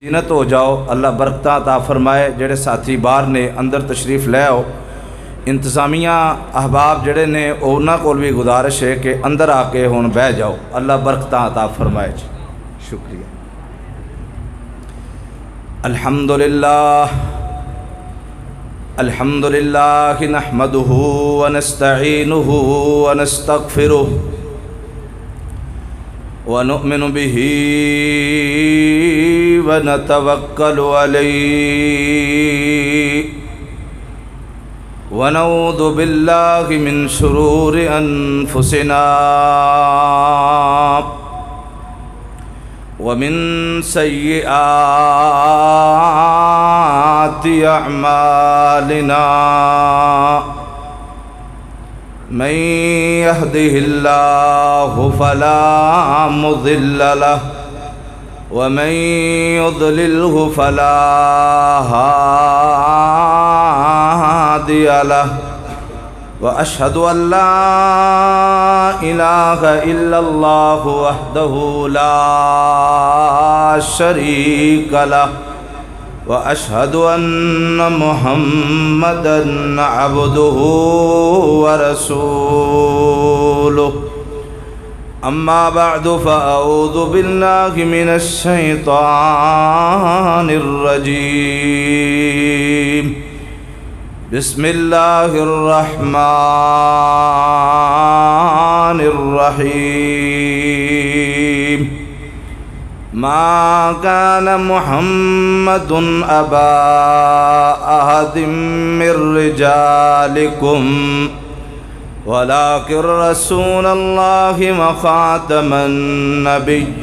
زینت ہو جاؤ، اللہ برکتاں عطا فرمائے۔ جڑے ساتھی باہر نے اندر تشریف لے آؤ۔ انتظامیہ احباب جڑے نے انہاں کول بھی گزارش ہے کہ اندر آ کے ہن بہ جاؤ، اللہ برکتاں عطا فرمائے جی۔ شکریہ۔ الحمدللہ نحمدہ ونستعینہ ونستغفرہ ونؤمن به ونتوکل علیہ ونعوذ باللہ من شرور انفسنا ومن سیئات اعمالنا من يهده الله فلا مضل له ومن يضلله فلا هادي له وأشهد أن لا إله إلا الله وحده لا شريك له وأشهد أن محمدًا عبده ورسوله أما بعد فأعوذ بالله من الشيطان الرجيم بسم الله الرحمن الرحيم ما كان محمد أبا أحد من رجالكم ولكن رسول الله وخاتم النبيين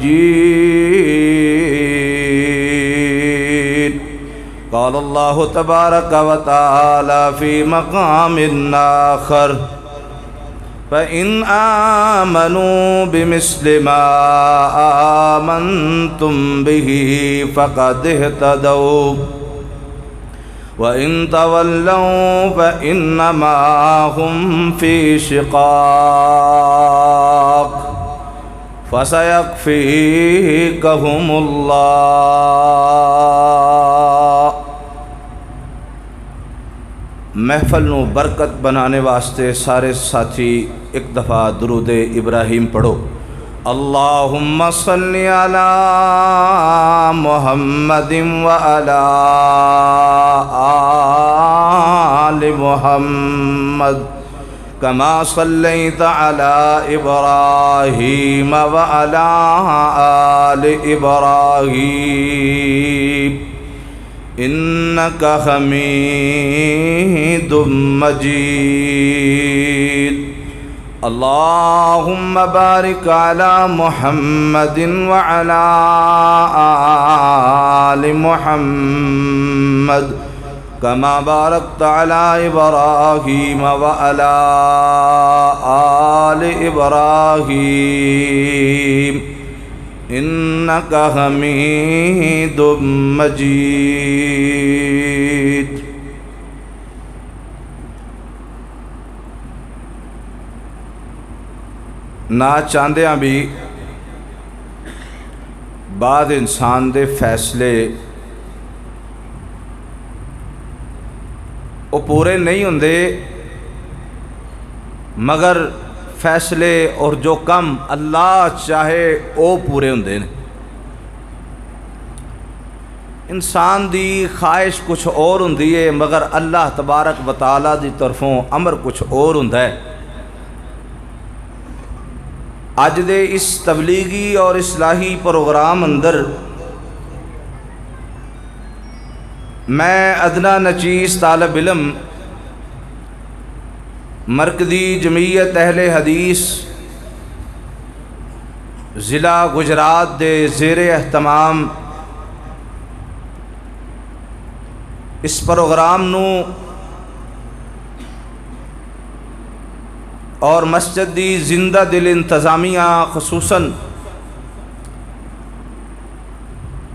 قال الله تبارك وتعالى في مقام آخر فإن آمنوا بمثل ما آمنتم به فقد اهتدوا وإن تولوا فإنما هم في شقاق فسيكفيكهم الله۔ محفل نو برکت بنانے واسطے سارے ساتھی ایک دفعہ درود ابراہیم پڑھو۔ اللہم صلی علی محمد وعلی آل محمد کما صلیت علی ابراہیم وعلی آل ابراہیم انک حمید مجید۔ اللہم بارک علی محمد وعلی آل محمد کما بارکت علی ابراہیم وعلی آل ابراہیم انک حمید مجید۔ نہ چاہدیاں بھی بعد انسان دے فیصلے وہ پورے نہیں ہوندے، مگر فیصلے اور جو کم اللہ چاہے وہ پورے ہوندے نے۔ انسان دی خواہش کچھ اور ہوندی ہے، مگر اللہ تبارک و تعالیٰ دی طرفوں امر کچھ اور ہوندا ہے۔ اج دے اس تبلیغی اور اصلاحی پروگرام اندر میں ادنا نچیز طالب علم مرکزی جمعیت اہل حدیث ضلع گجرات دے زیر اہتمام اس پروگرام نو اور مسجد دی زندہ دل انتظامیہ خصوصاً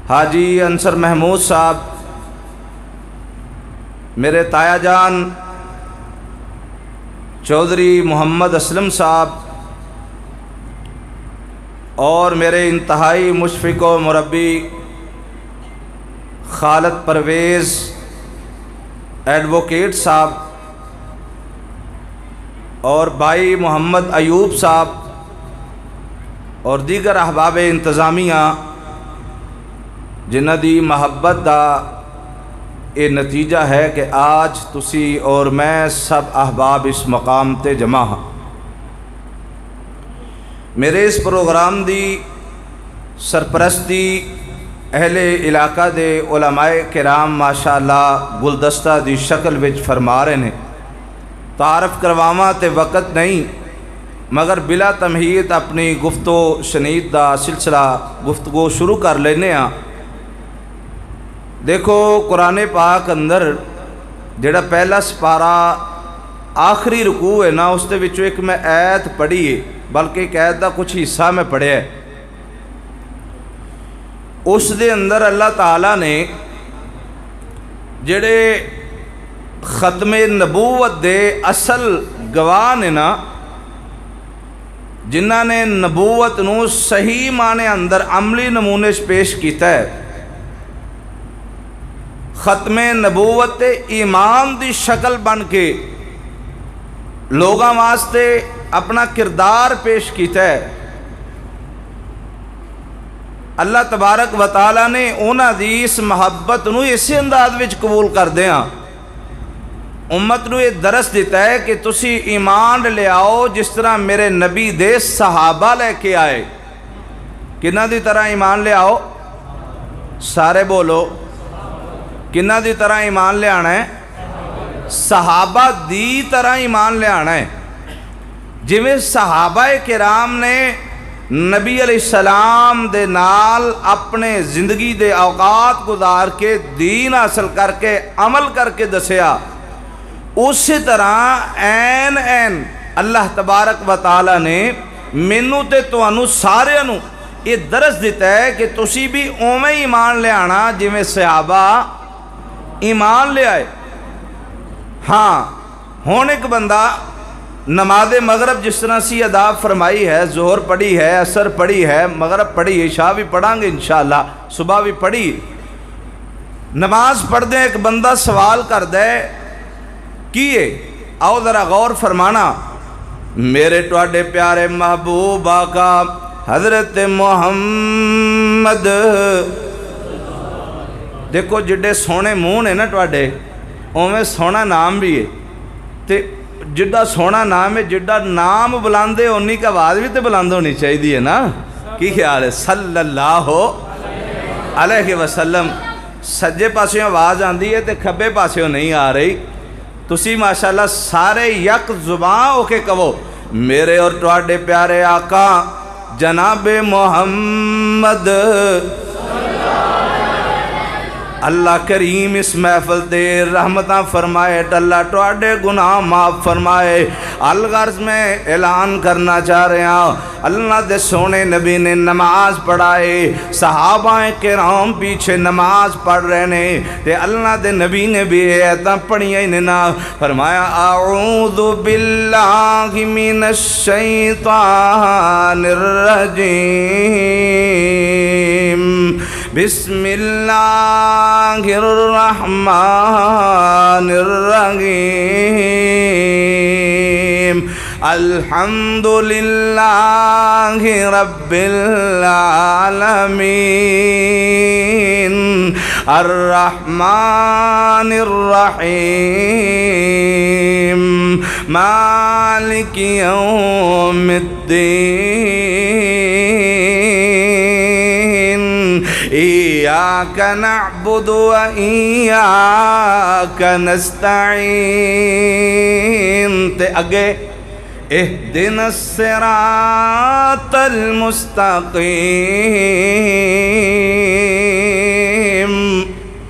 حاجی انصر محمود صاحب، میرے تایا جان چودھری محمد اسلم صاحب اور میرے انتہائی مشفق و مربی خالد پرویز ایڈوکیٹ صاحب اور بھائی محمد ایوب صاحب اور دیگر احباب انتظامیہ جنہ دی محبت دا یہ نتیجہ ہے کہ آج تسی اور میں سب احباب اس مقام تے جمع ہاں۔ میرے اس پروگرام دی سرپرستی اہل علاقہ دے علماء کرام ماشاءاللہ گلدستہ دی شکل وچ فرما رہے ہیں۔ تعارف کرواواں تے وقت نہیں مگر بلا تمہید اپنی گفتگو شنید دا سلسلہ گفتگو شروع کر لینے ہاں۔ دیکھو قرآن پاک اندر جڑا پہلا سپارہ آخری رکوع ہے نا، اس دے وچوں ایک میں آیت پڑھی ہے، بلکہ ایک آیت دا کچھ حصہ میں پڑھیا ہے۔ اس دے اندر اللہ تعالیٰ نے جڑے ختم نبوت دے اصل گواہ نے نا، جنہ نے نبوت نو صحیح معنی اندر عملی نمونے پیش کیتا ہے، ختم نبوت ایمان دی شکل بن کے لوگاں واسطے اپنا کردار پیش کیتا ہے۔ اللہ تبارک و تعالیٰ نے انہاں دی اس محبت نو اسی انداز وچ قبول کر دیاں امت نو یہ درس دیتا ہے کہ تسی ایمان لے آؤ جس طرح میرے نبی دے صحابہ لے کے آئے۔ کنہ دی طرح ایمان لے آؤ؟ سارے بولو، کنہ دی طرح ایمان لے آنا ہے؟ صحابہ دی طرح ایمان لے آنا ہے۔ جویں صحابہ کرام نے نبی علیہ السلام دے نال اپنے زندگی دے اوقات گزار کے دین حاصل کر کے عمل کر کے دسیا، اسی طرح این اللہ تبارک و تعالیٰ نے مینوں تے تانوں سارے نوں یہ درس دیتا ہے کہ تسی بھی اوویں ایمان لے آنا جویں صحابہ ایمان لے آئے۔ ہاں ہون ایک بندہ نماز مغرب جس طرح سی ادا فرمائی ہے، ظہر پڑھی ہے، عصر پڑھی ہے، مغرب پڑھی ہے، عشاء بھی پڑھاں گے انشاءاللہ، صبح بھی پڑھی، نماز پڑھ دیں ایک بندہ سوال کر دے کیے، آؤ ذرا غور فرمانا، میرے ٹواڈے پیارے محبوب آقا حضرت محمد، دیکھو جڈے سونے منہ نے نا ٹواڈے اوویں سونا نام بھی ہے، تے جڈا سونا نام ہے جڈا نام بلاندے انی کا آواز بھی تے بلند ہونی چاہیے نا، کی خیال ہے؟ صلی اللہ علیہ وسلم۔ سجے پاسوں آواز آندی ہے تے کھبے پاسوں نہیں آ رہی، تسی ماشاءاللہ سارے یک زبان ہو کے کہو میرے اور تواڈے پیارے آقا جناب محمد۔ اللہ کریم اس محفل دے رحمتاں فرمائے، اللہ تواڈے گناہ معاف فرمائے۔ الغرض میں اعلان کرنا چاہ رہے ہیں، اللہ دے سونے نبی نے نماز پڑھائے، صحابہ کرام پیچھے نماز پڑھ رہے نے، تے اللہ دے نبی نے بھی ایتاں پڑھیاں ہی نا، فرمایا اعوذ باللہ من الشیطان الرجیم، بسم اللہ الرحمن الرحیم، الحمدللہ رب العالمین، الرحمن الرحیم، مالک یوم الدین، ایاک نعبد و ایاک نستعین، تے اگے اہدنا الصراط المستقیم،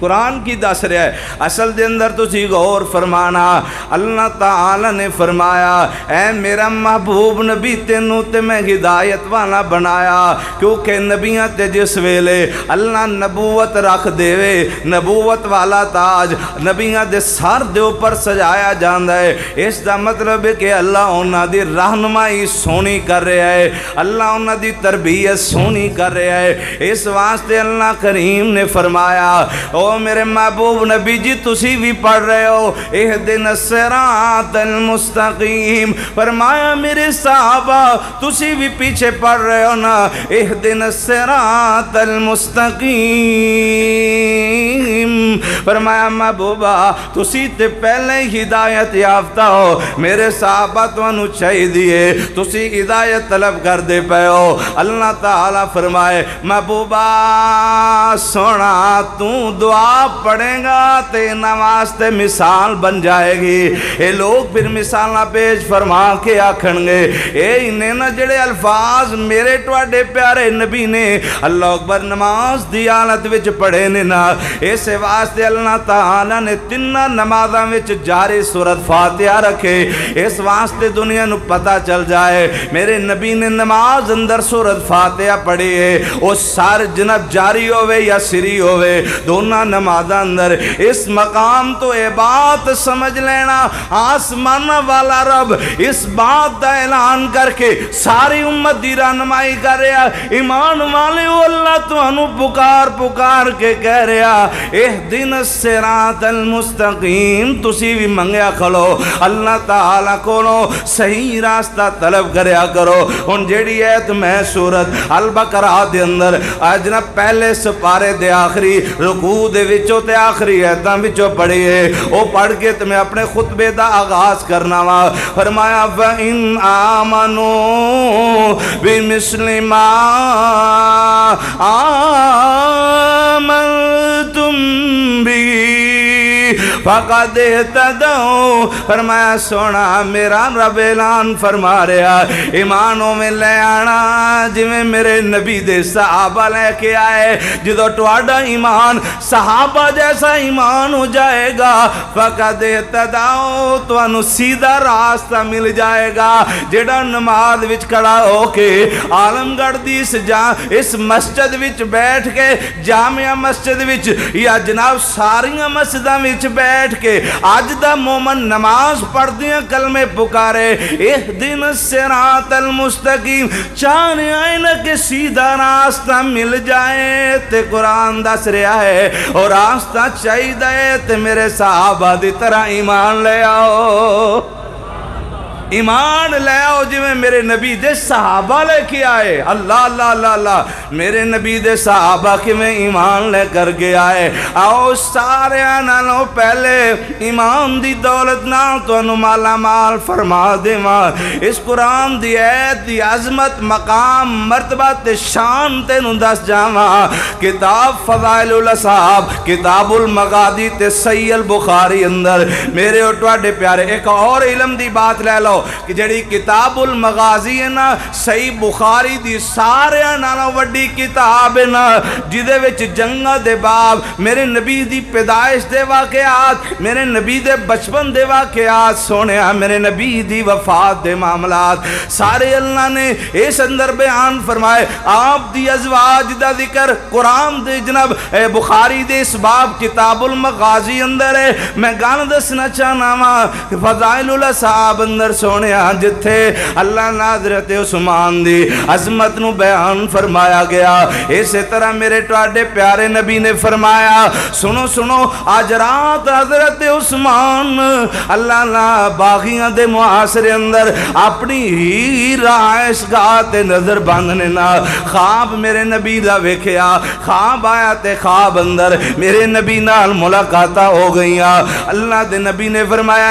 قرآن کی دس رہا ہے اصل دے اندر تسی غور فرمانا اللہ تعالی نے فرمایا اے میرا محبوب نبی تینوں تے میں ہدایت والا بنایا کیونکہ نبیاں تے جس ویلے اللہ نبوت رکھ دے نبوت والا تاج نبیاں دے سر دے اوپر سجایا جاندا ہے اس دا مطلب ہے کہ اللہ انہاں دی رہنمائی سونی کر رہا ہے اللہ انہاں دی تربیت سونی کر رہا ہے اس واسطے اللہ کریم نے فرمایا او میرے محبوب نبی جی تسی بھی پڑھ رہے ہو اہدنا الصراط المستقیم فرمایا میرے صحابہ تسی بھی پیچھے پڑھ رہے ہو نا اہدنا الصراط المستقیم فرمایا محبوبہ تسی تے پہلے ہدایت یافتہ ہو میرے صحابہ تو انو چاہی دیئے تسی ہدایت طلب کر دے پہ ہو اللہ تعالیٰ فرمائے محبوبہ سونا تو دعا پڑھیں گا تے نماز تے مثال بن جائے گی اے لوگ پھر مثالہ پیش فرما کے آکھن گے اے انہیں نہ جڑے الفاظ میرے ٹواڈے پیارے نبی نے اللہ اکبر نماز دی حالت وچ پڑھے نے نا اسے واسطے اللہ تعالیٰ نے تینہ نمازاں وچ جاری سورت فاتحہ رکھے اس واسطے دنیا نو پتہ چل جائے میرے نبی نے نماز اندر سورت فاتحہ پڑھی ہے وہ سار جنب جاری ہوئے یا سری ہوئے دونہ نمازاں اندر اس مقام تو اے بات سمجھ لینا آسمان والا رب اس بات دا اعلان کر کے ساری امت دی رہنمائی کر رہا ایمان والے اللہ تو انو پکار پکار کے کہہ رہا اہدنا الصراط المستقیم تسی بھی منگیا کھلو اللہ تعالیٰ کولو صحیح راستہ طلب کریا کرو ان جیڑی ایت میں سورت البقرہ دے اندر جناب پہلے سپارے دے آخری رکوع دے وچوں تے آخری ایتاں وچوں پڑھی ہے وہ پڑھ کے تمہیں اپنے خطبے دا آغاز کرنا وا فرمایا فَإِنْ آمَنُوا بِمِثْلِ مَا آمَنْتُمْ بِهِ فَقَدْ اهْتَدَوْا فرمایا سونا میرا رب اعلان فرما رہا ایمانوں میں لے آنا جی میں میرے نبی دے صحابہ لے کے آئے جدو ٹواڈا ایمان صحابہ جیسا ایمان ہو جائے گا فَقَدْ اهْتَدَوْا تو انو سیدھا راستہ مل جائے گا جڑا نماز وچ کھڑا ہو کے عالم گڑھ دی اس مسجد وچ بیٹھ کے جامعہ مسجد وچ یا جناب ساریاں مسجداں وچ بیٹھ کے آج دا مومن نماز پڑھ دیا کلمے پکارے اہدنا الصراط المستقیم چاہنے آئے نا کہ سیدھا راستہ مل جائے تے قرآن دس رہا ہے اور راستہ چاہی دے تے میرے صحابہ دی طرح ایمان لے آؤ ایمان لے آؤ جی میں میرے نبی دے صحابہ لے کے آئے اللہ اللہ اللہ اللہ میرے نبی دے صحابہ کی میں ایمان لے کر کے آئے آؤ سارے آنالوں پہلے ایمان دی دولت نال تو انو مالا مال فرما دے ماں اس قرآن دی ایت دی عظمت مقام مرتبہ تے شان تے نو دس جاواں کتاب فضائل الاصحاب کتاب المغازی تے صحیح البخاری اندر میرے اٹواڈے پیارے ایک اور علم دی بات لے لو کہ جڑی کتاب المغازی ہے نا صحیح بخاری دی سارے نالوں وڈی کتاب ہے نا جدے وچ جنگاں دے باب میرے نبی دی پیدائش دے واقعات میرے نبی دے بچپن دے واقعات سونے میرے نبی دی وفات دے معاملات سارے اللہ نے اس اندر بیان فرمائے آپ دی ازواج دا ذکر قرآن دے جناب بخاری دے اس باب کتاب المغازی اندر ہے میں گانا دسنا چاہنا ماں فضائل الاصحاب اندر سونے جتھے اللہ نے حضرت عثمان دی عظمت نو بیان فرمایا گیا اسی طرح میرے ٹواڈے پیارے نبی نے فرمایا سنو سنو آج رات حضرت عثمان اللہ نے باغیاں دے معاشرے اندر اپنی ہی رہائش گاہ تے نظر باندھنے نا خواب میرے نبی دا ویکھیا خواب آیا تے خواب اندر میرے نبی نال ملاقاتہ ہو گئیاں اللہ دے نبی نے فرمایا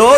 2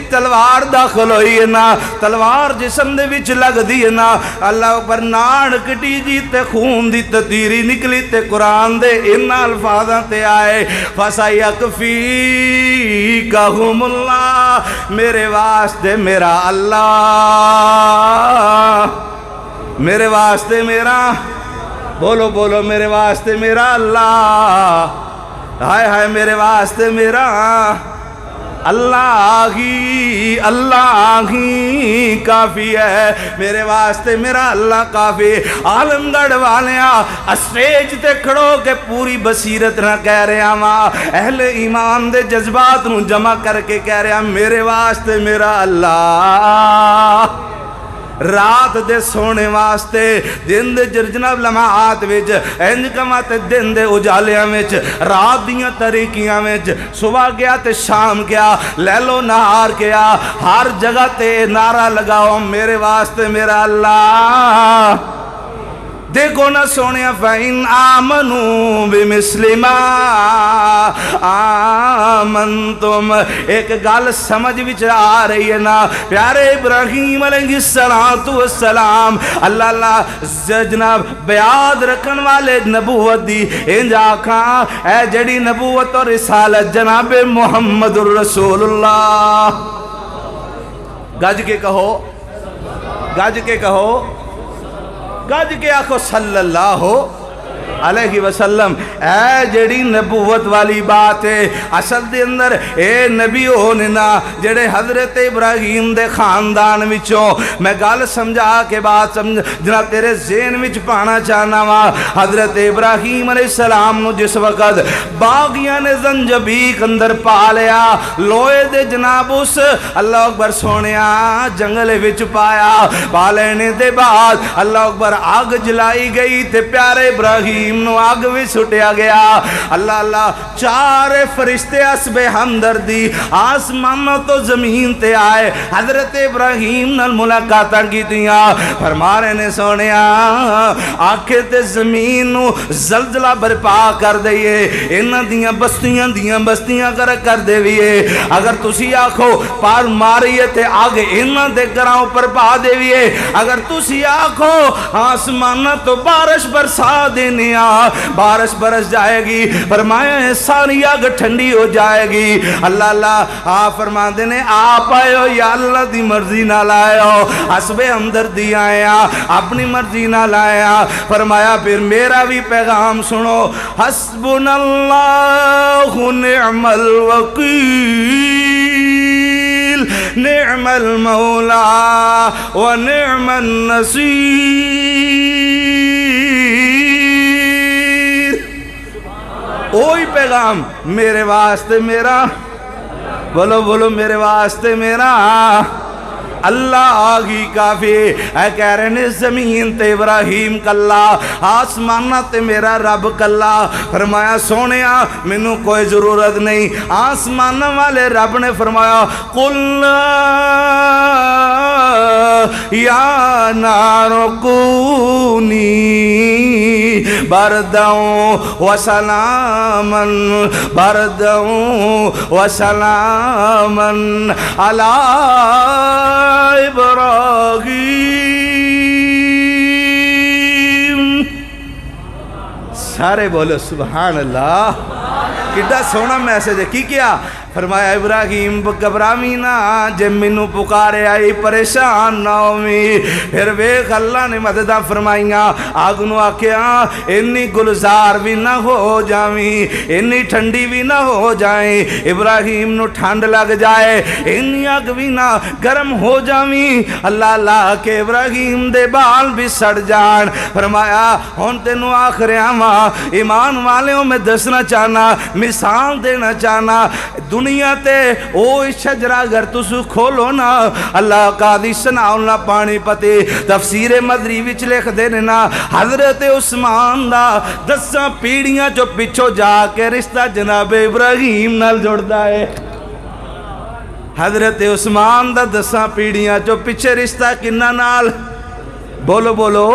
وچ تلوار داخل ہوئی ہے نا تلوار جسم دے وچ لگ دی ہے نا اللہ پر ناڑ کٹی جی تے خون دی تتیری نکلی تے قرآن دے ان الفاظاں تے آئے فَسَيَكْفِيكَهُمُ اللَّهُ میرے واسطے میرا اللہ میرے واسطے میرا بولو بولو میرے واسطے میرا اللہ ہائے ہائے میرے واسطے میرا اللہ ہی کافی ہے میرے واسطے میرا اللہ کافی عالم گڑھ والیاں اسٹیج تے کھڑو کے پوری بصیرت نہ کہہ رہے ہیں اہل ایمان دے جذبات نو جمع کر کے کہہ رہے ہیں میرے واسطے میرا اللہ رات دے سونے واسطے دن دے جرجناب لمحات وچ انج کماتے دن دے اجالیاں وچ رات دیاں تاریکیاں وچ صبح گیا تے شام گیا لیلو نہار گیا ہر جگہ تے نعرہ لگاؤ میرے واسطے میرا اللہ دیکھو نہ سونے فَإِنْ آمَنُوا بِمِثْلِ مَا آمَنْتُمْ ایک گال سمجھ وچ آ رہی ہے نا پیارے ابراہیم علیہ السلام اللہ جناب بیاد رکھن والے نبوت دی انج آکھاں اے جڑی نبوت اور رسالت جناب محمد الرسول اللہ گج کے کہو گج کے کہو گج کے آخو صلی اللہ علیہ وسلم اے جڑی نبوت والی بات ہے اصل دے اندر اے نبی ہونے نا جڑے حضرت ابراہیم دے خاندان وچوں میں گل سمجھا کے بات جناب تیرے ذہن وچ پانا چاہنا وا حضرت ابراہیم علیہ السلام نو جس وقت باغیاں نے زنجبیق اندر پا لیا لوہے دے جناب اس اللہ اکبر سونیا جنگل وچ پایا پا لینے دے بعد اللہ اکبر آگ جلائی گئی تے پیارے ابراہیم نو آگ بھی سٹیا گیا اللہ چار فرشتے حسب ہمدردی آسمان تو زمین تے آئے حضرت ابراہیم نال ملاقاتاں کی دیا فرما رہے نے سونیا آنکھیں تے زمین نو زلزلہ برپا کر دئیے انہاں دیاں بستیاں کر دیویے اگر تسی آکھو پار ماریے تے آگ انہاں دے گراؤں پر پا دیویے اگر تسی آکھو آسمان تو بارش برسا دینی بارش برس جائے گی فرمایا ساری آگ ٹھنڈی ہو جائے گی اللہ فرما دینے آپ آئے ہو یا اللہ دی مرضی نہ لائے ہو حسب ہمدردی آیا اپنی مرضی نہ لایا فرمایا پھر میرا بھی پیغام سنو حسبنا اللہ نعم الوکیل نعم المولا ونعم النصیر اوہی پیغام میرے واسطے میرا بولو بولو میرے واسطے میرا اللہ آگی کافی اے کہہ رہے نے زمین تے ابراہیم کلا آسمانہ تے میرا رب کلا فرمایا سونیا منو کوئی ضرورت نہیں آسمانہ والے رب نے فرمایا قُلْ یا نار کونی برداؤں وسلامن علی ابراہیم سارے بولو سبحان اللہ کتنا سونا میسج ہے کی کیا فرمایا ابراہیم گھبرامی نہ جب منو پکارے آئی پریشان نہ ہوئی پھر ویخ اللہ نے مددہ فرمائیاں آگنو آکھیا انی گلزار بھی نہ ہو جائیں انی ٹھنڈی بھی نہ ہو جائیں ابراہیم نو ٹھنڈ لگ جائے انی آگ بھی نہ گرم ہو جائیں اللہ کے ابراہیم دے بال بھی سڑ جان فرمایا ہون تینو آخر آماں ایمان والیوں میں دسنا چاہنا مثال دینا چاہنا دنیا تے او شجرہ اگر تسو کھولو نا اللہ قادی سناؤنا پانی پتے تفسیر مدری وچ لکھ دینے نا حضرت عثمان دا 10 پیڑیاں جو پچھو جا کے رشتہ جناب ابراہیم نال جڑدا ہے حضرت عثمان دا 10 پیڑیاں جو پچھے رشتہ کنہ نال بولو بولو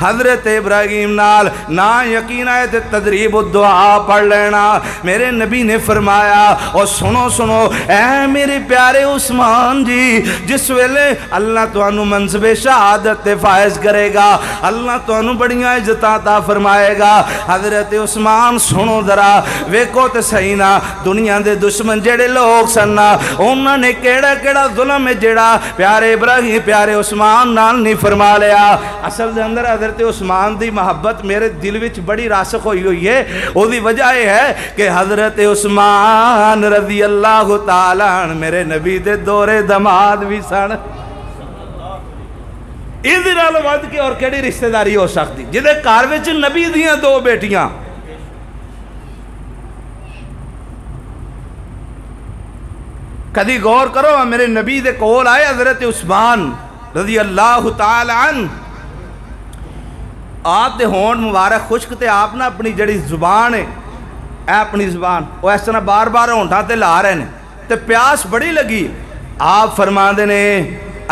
حضرت ابراہیم نال نا یقین ہے تے تدریب الدعا پڑھ لینا. میرے نبی نے فرمایا اور سنو سنو اے میرے پیارے عثمان جی، جس ویلے اللہ تانوں منصب شہادت تے فائز کرے گا، اللہ تانوں بڑیاں عزتاں عطا فرمائے گا. حضرت عثمان سنو ذرا، ویکھو تے صحیح نا دنیا دے دشمن جڑے لوگ سن انہاں نے کیڑا کیڑا ظلم ہے جڑا پیارے ابراہیم پیارے عثمان نال نہیں فرما لیا. اصل دے اندر حضرت عثمان دی محبت میرے دل وچ بڑی راسخ ہوئی ہے. او دی وجہ یہ ہے کہ حضرت عثمان رضی اللہ تعالیٰ عنہ میرے نبی دے دورے دماد بھی سن. اس نال ود کے اور کیڑی رشتہ داری ہو سکتی جدے گھر وچ نبی دیاں دو بیٹیاں. کدی غور کرو میرے نبی دے کول آئے حضرت عثمان رضی اللہ تعالی عنہ، آپ دے ہون مبارک خشک تے آپ نہ اپنی جڑی زبان ہے اے اپنی زبان وہ اس طرح بار بار ہونٹاں تے لا رہے ہیں تے پیاس بڑی لگی. آپ فرماندے نے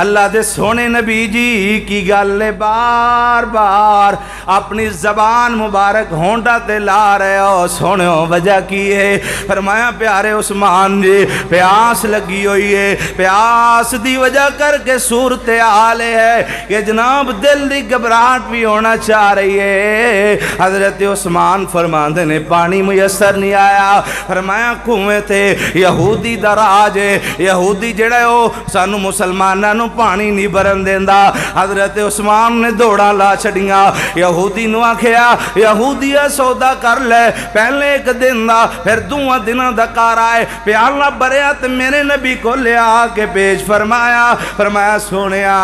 اللہ دے سونے نبی جی کی گل بار بار اپنی زبان مبارک ہونٹا تے لا رہے ہو، سونے وجہ کی ہے؟ فرمایا پیارے عثمان جی پیاس لگی ہوئی ہے، پیاس دی وجہ کر کے صورتحال ہے کہ جناب دل دی گھبراہٹ بھی ہونا چاہ رہی ہے. حضرت عثمان فرماندے نے پانی میسر نہیں آیا. فرمایا کنویں تے یہودی دا راج ہے، یہودی جڑا ہے وہ سانو مسلماناں پانی نہیں برن دیندا. حضرت عثمان نے دوڑا لا چھڑیاں، یہودی نو آکھیا یہودیہ سودا کر لے، پہلے ایک دن دا پھر دوواں دناں دا کار آئے، پیالہ بریا تے میرے نبی کو لے آ کے پیش فرمایا. فرمایا سونیا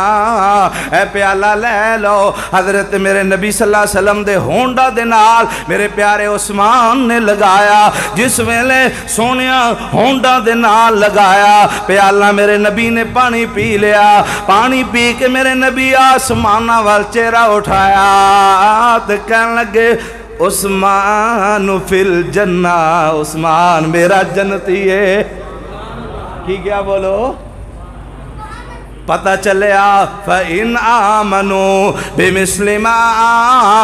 اے پیالہ لے لو. حضرت میرے نبی صلی اللہ علیہ وسلم دے ہونڈا دے نال میرے پیارے عثمان نے لگایا. جس ویلے سونیا ہونڈا دے نال لگایا پیالہ میرے نبی نے پانی پی لیا. پانی پی کے میرے نبی آسمانہ وال چہرہ اٹھایا تو کہنے لگے عثمان فی الجنہ، عثمان میرا جنتی ہے. کی کیا بولو؟ پتہ چلیا فَإِنْ آمَنُوا بِمِثْلِ مَا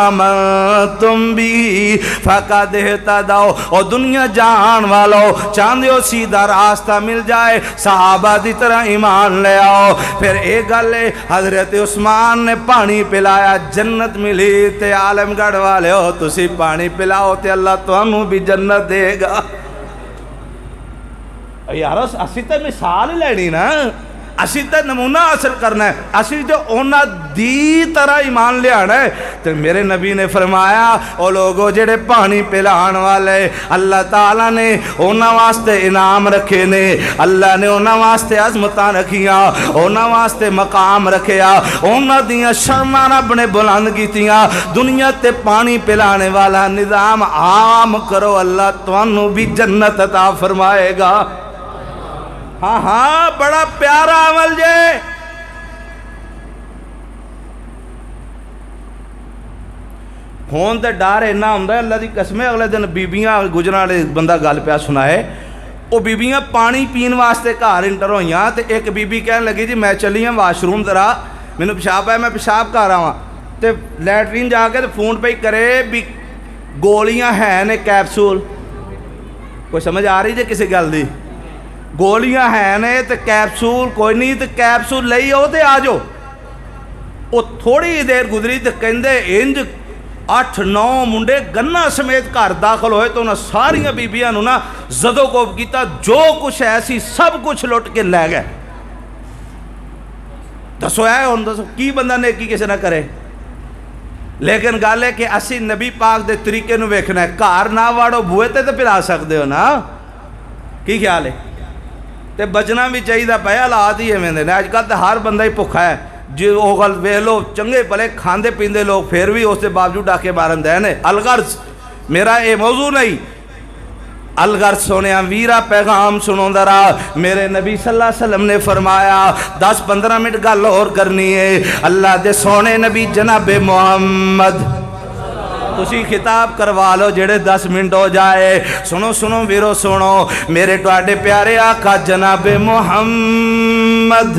آمَنْتُمْ بِهِ فَقَدْ اهْتَدَوْا. اور دنیا جان والو چاندے ہو سیدھا راستہ مل جائے، صحابہ دی طرح ایمان لے آؤ. پھر ایک گل ہے حضرت عثمان نے پانی پلایا، جنت ملی. تے عالم گڑھ والے ہو تسی پانی پلاؤ تے اللہ تمہیں بھی جنت دے گا. یارو اسی تے مثال لینی نا، اسی تے نمونہ حاصل کرنا ہے، اسی تے اونا دی طرح ایمان لے آنا ہے. تو میرے نبی نے فرمایا او لوگوں جڑے پانی پلان والے اللہ تعالیٰ نے اونا واسطے انعام رکھے نے، اللہ نے اونا واسطے عظمتاں رکھیاں، اونا واسطے مقام رکھیا، اونا دیاں شرماں رب نے بلند کیتیاں. دنیا تے پانی پلانے والا نظام عام کرو، اللہ تانوں بھی جنت عطا فرمائے گا. ہاں ہاں بڑا پیارا عمل جے. ہون تے ڈار اینا ہوندا ہے، اللہ دی قسم ہے. اگلے دن بیبیاں گجراں والے بندہ گل پیا سنائے، وہ بیبیاں پانی پین واسطے گھر انٹر ہوئیاں تے ایک بیبی کہنے لگی جی میں چلی ہوں واش روم ذرا مینوں پیشاب ہے میں پیشاب کر رہا ہوں. تے لیٹرین جا کے فون پہ کرے بھی گولیاں ہیں نے کیپسول. کوئی سمجھ آ رہی جے کسی گل دی؟ گولیاں ہیں نے تے کیپسول کوئی نہیں، تے کیپسول لئی آؤ تے آ جاؤ. وہ تھوڑی دیر گزری تے کہندے انج 8-9 منڈے گنا سمیت گھر داخل ہوئے تو انہاں ساریاں بیبیاں نو نا زدو کو کیتا، جو کچھ ایسی سب کچھ لٹ کے لے گئے. دسو ہے ہن دسو کی بندہ نیکی کسی نہ کرے؟ لیکن گل ہے کہ اسی نبی پاک دے طریقے نو ویکھنا ہے. گھر نہ واڑو بوئے تے پلا سکدے ہو نا. کی خیال ہے؟ تے بچنا بھی چاہیے پہ حالات ہی ایویں نے. اج کل تے ہر بندہ ہی بھکھا ہے. جی وہ گل ویکھ لو چنگے بھلے کھاندے پیندے لوگ پھر بھی اس کے باوجود ڈاکے مارن دے نے. الغرض میرا اے موضوع نہیں. الغرض سونیا ویرا پیغام سنو ذرا. میرے نبی صلی اللہ علیہ وسلم نے فرمایا 10-15 منٹ گل اور کرنی ہے. اللہ دے سونے نبی جناب محمد تسی خطاب کروا لو جڑے 10 منٹ ہو جائے. سنو سنو ویرو سنو، میرے ٹواڈے پیارے آقا جناب محمد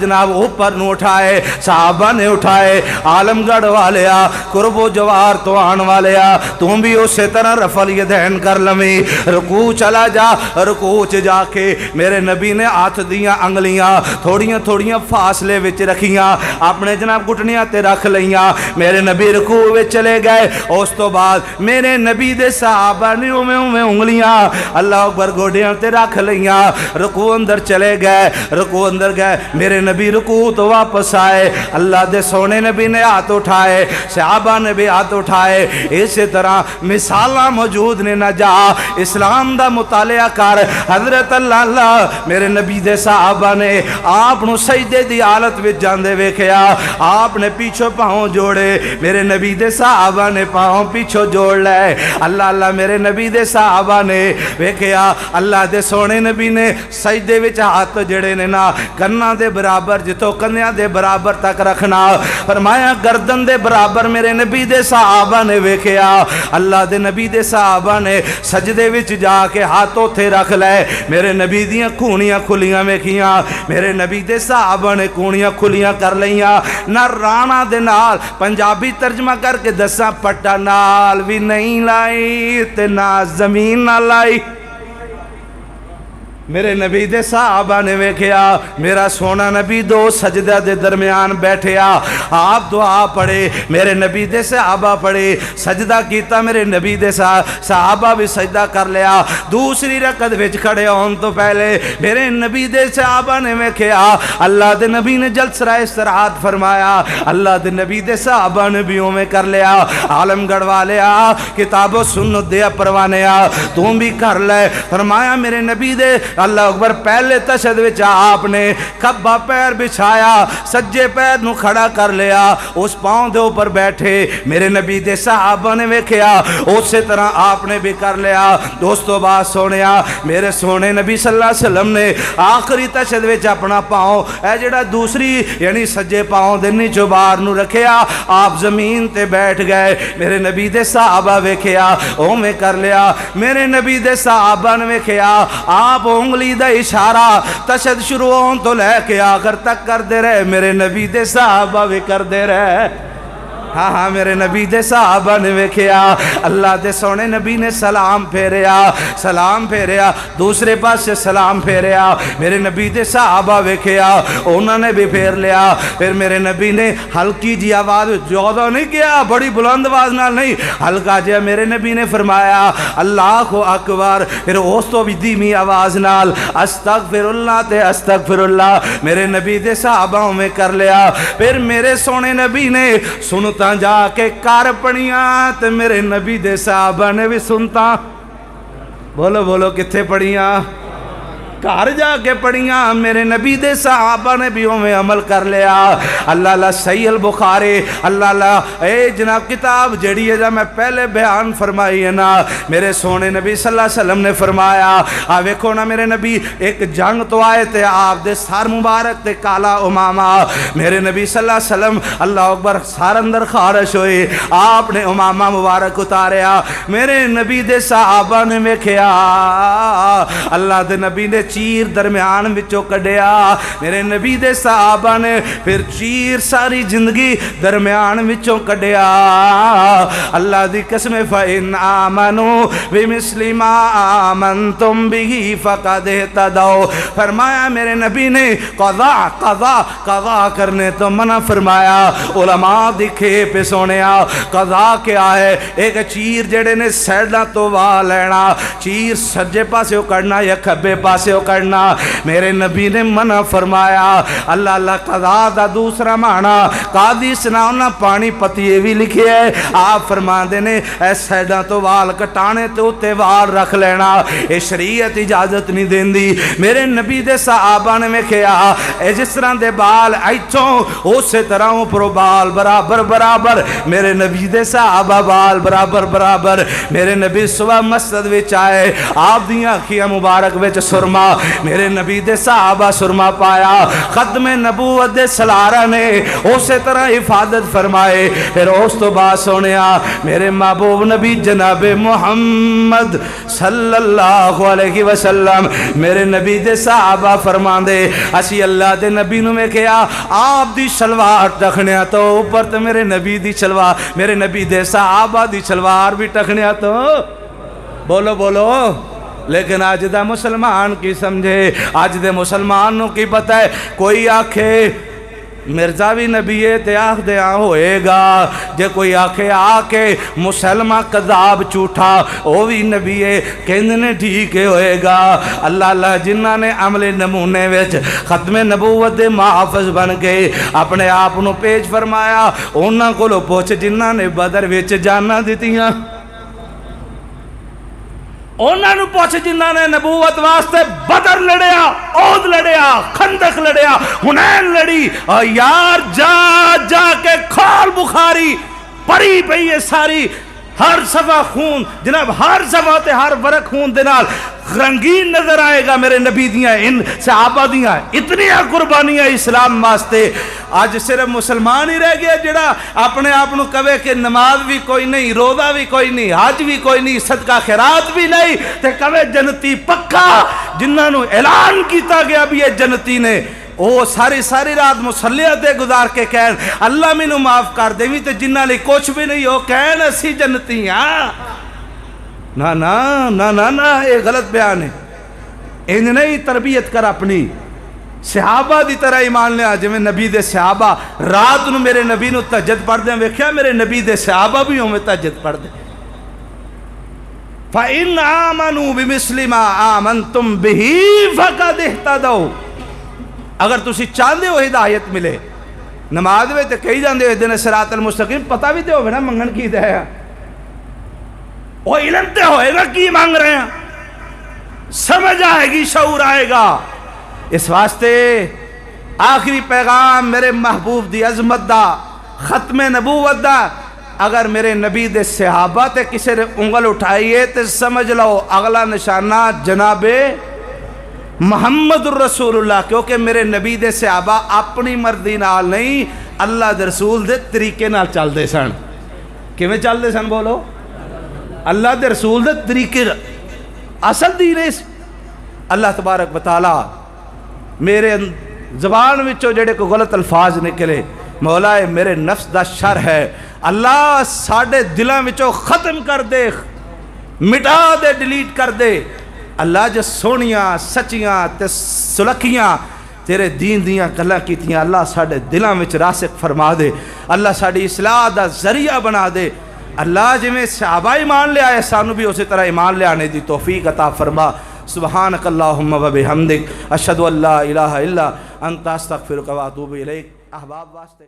جناب اوپر نو اٹھائے صحابہ نے اٹھائے عالمگڑھ والیا قرب و جوار تو آن والیا تم بھی اسی طرح رفع الیدین کر لویں رکوع چلا جا رکوع چ جا کے میرے نبی نے ہاتھ دیاں انگلیاں تھوڑیاں تھوڑیاں فاصلے وچ رکھیاں اپنے جناب گھٹنیاں تے رکھ لیاں میرے نبی رکوع وچ چلے گئے اس تو بعد میرے نبی دے صحابہ نے اوویں انگلیاں اللہ اکبر گوڈیاں تے رکھ لیاں رکوع اندر چلے گئے رکوع اندر گئے میرے نبی رکوع تو واپس آئے اللہ دے سونے نبی نے ہاتھ اٹھائے صحابہ نے بھی ہاتھ اٹھائے اسی طرح مثالاں موجود نے نہ جا اسلام دا مطالعہ کر حضرت اللہ میرے نبی دے صحابہ نے آپ نو سجدے دی حالت وچ جاندے ویکھیا آپ نے پیچھے پاؤں جوڑے میرے نبی دے صحابہ نے پاؤں پیچھے جوڑ لے اللہ میرے نبی دے صحابہ نے ویکھیا اللہ دے سونے نبی نے سجدے وچ ہاتھ جڑے نے نا کنا دے برابر جتوں کنیاں دے برابر تک رکھنا فرمایا گردن دے برابر میرے نبی دے صحابہ نے ویکھیا اللہ دے نبی دے صحابہ نے سجدے وچ جا کے ہاتھ اوتھے رکھ لے میرے نبی دیاں کونیاں کھلیاں ویکھیاں میرے نبی دے صحابہ نے کونیاں کھلیاں کر لیاں نہ رانا دے نال پنجابی ترجمہ کر کے دساں پٹا نال بھی نہیں لائی تے نہ زمین نہ لائی میرے نبی دے صحابہ نے ویکھیا میرا سونا نبی دو سجدہ دے درمیان بیٹھیا آپ دعا پڑھے میرے نبی دے صحابہ پڑھے سجدہ کیتا میرے نبی دے صحابہ بھی سجدہ کر لیا دوسری رکعت وچ کھڑے ہون تو پہلے میرے نبی دے صحابہ نے ویکھیا اللہ دے نبی نے جلسہ استراحت فرمایا اللہ دے نبی دے صحابہ نے بھی اوویں کر لیا عالمگڑھ والیا کتاب و سنت دے پروانیا تم بھی کر لے فرمایا میرے نبی دے اللہ اکبر پہلے تشہد وچ آپ نے کھبا پیر بچھایا سجے پیر نو کھڑا کر لیا اس پاؤں دے اوپر بیٹھے میرے نبی دے صحابہ نے ویکھیا اسی طرح آپ نے بھی کر لیا دوستو بات سونیا میرے سونے نبی صلی اللہ علیہ وسلم نے آخری تشہد وچ اپنا پاؤں اے جڑا دوسری یعنی سجے پاؤں دے نیچے باہر نو رکھیا آپ زمین تے بیٹھ گئے میرے نبی دے صحابہ ویکھیا اوویں کر لیا میرے نبی دے صحابہ نے ویکھیا آپ انگلی دا اشارہ تشہد شروع ہون تو لے کے آخر تک کر دے رہے میرے نبی دے صحابہ بھی کر دے رہے ہاں میرے نبی دے صحابہ نے ویکھیا اللہ دے سونے نبی نے سلام پھیریا دوسرے پاس سے سلام پھیریا میرے نبی دے صحابہ ویکھیا انہوں نے بھی پھیر لیا پھر میرے نبی نے ہلکی جی آواز زیادہ نہیں کیا بڑی بلند آواز نال نہیں ہلکا جی میرے نبی نے فرمایا اللہ اکبر پھر اس تو بھی دھیمی آواز نال استغفر اللہ تے استغفر اللہ میرے نبی دے صحابہ میں کر لیا پھر میرے سونے نبی نے سنتا جا کے کار پڑیاں تے میرے نبی دے صحابہ نے بھی سنتا بولو کتھے پڑیاں گھر جا کے پڑھیاں میرے نبی دے صحابہ نے بھی اویں عمل کر لیا اللہ صحیح البخاری اللہ اے جناب کتاب جڑی ہے جا میں پہلے بیان فرمائی ہے نا میرے سونے نبی صلی اللہ علیہ وسلم نے فرمایا ویکھو نا میرے نبی ایک جنگ تو آئے تھے آپ دے سار مبارک تے کالا امامہ میرے نبی صلی اللہ علیہ وسلم اللہ اکبر سار اندر خارش ہوئے آپ نے امامہ مبارک اتاریا میرے نبی دے صحابہ نے ویکھیا اللہ دے نبی نے چیر درمیان وچوں کڈیا میرے نبی دے صحابہ نے پھر چیر ساری زندگی درمیان وچوں کڈیا اللہ دی قسم فَإِنْ آمَنُوا بِمِثْلِ مَا آمَنْتُمْ بِهِ فَقَدْ اهْتَدَوْا فرمایا میرے نبی نے قضا کرنے تو منع فرمایا علماء دکھے پہ سونیا قضا کیا ہے ایک چیر جڑے نے سیڈاں تو واہ لینا چیر سجے پاسے کرنا یا کھبے پاسے کرنا میرے نبی نے منع فرمایا اللہ قضا دا دوسرا معنی قاضی سناؤنا پانی پتیے بھی لکھے ہے آپ فرما دینے اے سیڈاں تو وال کٹانے تو تے وال رکھ لینا اے شریعت اجازت نہیں دین دی میرے نبی دے صحابہ نے میں کہا اے جس طرح دے بال ایچوں اسی طرح پرو بال برابر میرے نبی دے صحابہ بال برابر میرے نبی صبح مسجد وچ آئے آپ دیاں کیا مبارک وچ سرما میرے نبی دے صحابہ سرما پایا، ختم نبوت دے سلارہ نے اسی طرح حفاظت فرمائے۔ پھر اس تو بعد سونیا میرے محبوب نبی جناب محمد صلی اللہ علیہ وسلم میرے نبی دے صحابہ فرمان دے اسی اللہ دے نبی نو میں کیا آپ دی شلوار ٹکھنیا تو اوپر تو میرے نبی دی شلوار، میرے نبی دے صحابہ دی شلوار بھی ٹکھنیا تو بولو بولو۔ لیکن آج دا مسلمان کی سمجھے، آج دے مسلمانوں کی پتہ ہے، کوئی آکھے مرزا بھی نبی ہے تے آکھ دیا ہوئے گا، جے کوئی آکھے آکے مسلمہ قذاب جھوٹا وہ بھی نبی ہے کہندنے ٹھیک ہوئے گا۔ اللہ اللہ جنہاں نے عمل نمونے وچ ختم نبوت دے محافظ بن کے اپنے آپ نو پیش فرمایا، انہاں کو لو پوچھ جنہاں نے بدر وچ جانا دیتیاں، انہاں نو پوچھ جنہاں نے نبوت واسطے بدر لڑیا، عہد لڑیا، خندق لڑیا، حنین لڑی، اور یار جا جا کے کھول بخاری پڑی پئی ہے ساری، ہر صفحہ خون جناب، ہر صفحہ تے ہر ورق خون دے نال رنگین نظر آئے گا میرے نبی دیاں ان صحابہ دیاں اتنی قربانیاں اسلام واسطے۔ آج صرف مسلمان ہی رہ گیا جڑا اپنے آپ نو کہے کہ نماز بھی کوئی نہیں، روزہ بھی کوئی نہیں، حج بھی کوئی نہیں، صدقہ خیرات بھی نہیں، تے کہے جنتی پکا، جنہاں نو اعلان کیتا گیا بھی یہ جنتی نے، وہ ساری رات مسلیہ دے گزار کے کہن اللہ مینوں معاف کر دے، تے جنہاں لئی کچھ بھی نہیں ہو کہن اسی جنتی ہاں۔ نا نا نا نا نا یہ غلط بیان ہے، ان نہیں تربیت کر اپنی صحابہ دی طرح ایمان لیا، جی میں نبی دے صحابہ رات نو میرے نبی نو تہجد پڑھ دیں، ویکھیا میرے نبی دے صحابہ بھی ہوں میں تہجد پڑھ دیں۔ فَإِنْ آمَنُوا بِمِثْلِ مَا آمَنْتُمْ بِهِ فَقَدْ اهْتَدَوْا۔ اگر تسی چاہندے ہو ہدایت ملے، نماز میں تے کہی جاندے ہو اہدنا الصراط المستقیم، پتہ بھی تے ہوگا نا منگن کی دے ہے، وہ علم تے ہوئے گا کی مانگ رہے ہیں، سمجھ آئے گی، شعور آئے گا۔ اس واسطے آخری پیغام میرے محبوب دی عظمت دا، ختم نبوت دا، اگر میرے نبی دے صحابہ تے کسی نے انگل اٹھائیے تے سمجھ لو اگلا نشانہ جناب محمد الرسول اللہ، کیونکہ میرے نبی دے صحابہ اپنی مرضی نال نہیں اللہ دے رسول دے طریقے نال چل دے سن۔ کیویں چل دے سن بولو؟ اللہ دے رسول دے طریقے، اصل دین ہے۔ اللہ تبارک و تعالی میرے زبان وچوں جڑے کو غلط الفاظ نکلے، مولا میرے نفس دا شر ہے، اللہ ساڑھے دلاں وچوں ختم کر دے، مٹا دے، ڈیلیٹ کر دے۔ اللہ جو سونیاں سچیاں تے سلکھیاں تیرے دین دیاں گلاں کیتیاں اللہ ساڑھے دلاں وچ راسخ فرما دے، اللہ ساڑھی اصلاح دا ذریعہ بنا دے۔ اللہ جی میں صحابہ ایمان لے آئے سانو بھی اسی طرح ایمان لے آنے دی توفیق عطا فرما۔ سبحانک اللہم و بحمدک، اشہدو ان لا الہ الا انت استغفرک و اتوب الیک۔ احباب واسطے